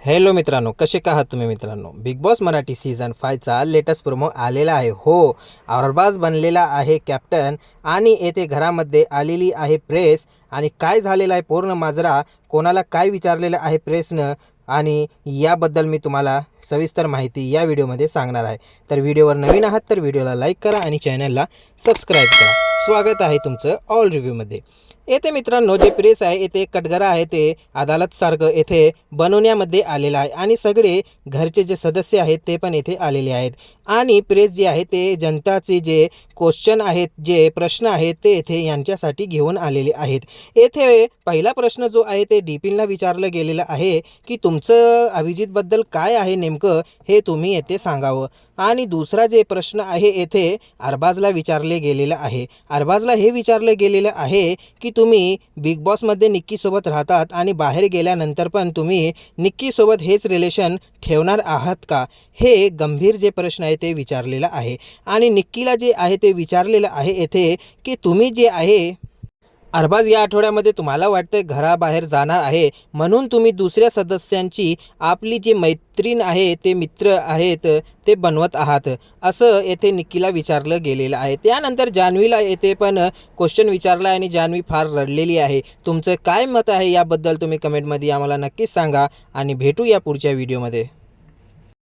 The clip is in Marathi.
हॅलो मित्रांनो, कसे का आहात तुम्ही मित्रांनो? बिग बॉस मराठी सीझन 5चा लेटेस्ट प्रोमो आलेला आहे. हो, अरबाज बनलेला आहे कॅप्टन आणि येथे घरामध्ये आलेली आहे प्रेस. आणि काय झालेलं आहे पूर्ण माजरा, कोणाला काय विचारलेलं आहे प्रेसनं, आणि याबद्दल मी तुम्हाला सविस्तर माहिती या व्हिडिओमध्ये सांगणार आहे. तर व्हिडिओवर नवीन आहात तर व्हिडिओला लाईक करा आणि चॅनलला सबस्क्राईब करा. स्वागत आहे तुमचं ऑल रिव्ह्यूमध्ये. येथे मित्रांनो, जे प्रेस आहे येथे कटघरा आहे ते अदालतसारखं येथे बनवण्यामध्ये आलेलं आहे आणि सगळे घरचे जे सदस्य आहेत ते पण येथे आलेले आहेत. आणि प्रेस जे आहे ते जनताचे जे क्वेश्चन आहेत, जे प्रश्न आहेत ते येथे यांच्यासाठी घेऊन आलेले आहेत. येथे पहिला प्रश्न जो आहे ते डीपीला विचारलं गेलेलं आहे की तुमचं अभिजितबद्दल काय आहे नेमकं, हे तुम्ही येथे सांगावं. आणि दुसरा जे प्रश्न आहे येथे अरबाजला विचारले गेलेलं आहे. अरबाजला हे विचारलं गेलेलं आहे की तुम्ही बिग बॉसमध्ये निक्कीसोबत राहतात आणि बाहेर गेल्यानंतर पण तुम्ही निक्कीसोबत हेच रिलेशन ठेवणार आहात का, हे गंभीर जे प्रश्न आहे ते विचारलेलं आहे. आणि निक्कीला जे आहे ते विचारलेलं आहे येथे की तुम्ही जे आहे अरबाज या आठवड्यामध्ये तुम्हाला वाटतं घराबाहेर जाणार आहे, म्हणून तुम्ही दुसऱ्या सदस्यांची आपली जी मैत्रीण आहे ते मित्र आहेत ते बनवत आहात, असं येथे निक्कीला विचारलं गेलेलं आहे. त्यानंतर जान्हवीला येथे पण क्वेश्चन विचारला आणि जान्हवी फार रडलेली आहे. तुमचं काय मत आहे याबद्दल तुम्ही कमेंटमध्ये आम्हाला नक्कीच सांगा आणि भेटू या पुढच्या व्हिडिओमध्ये.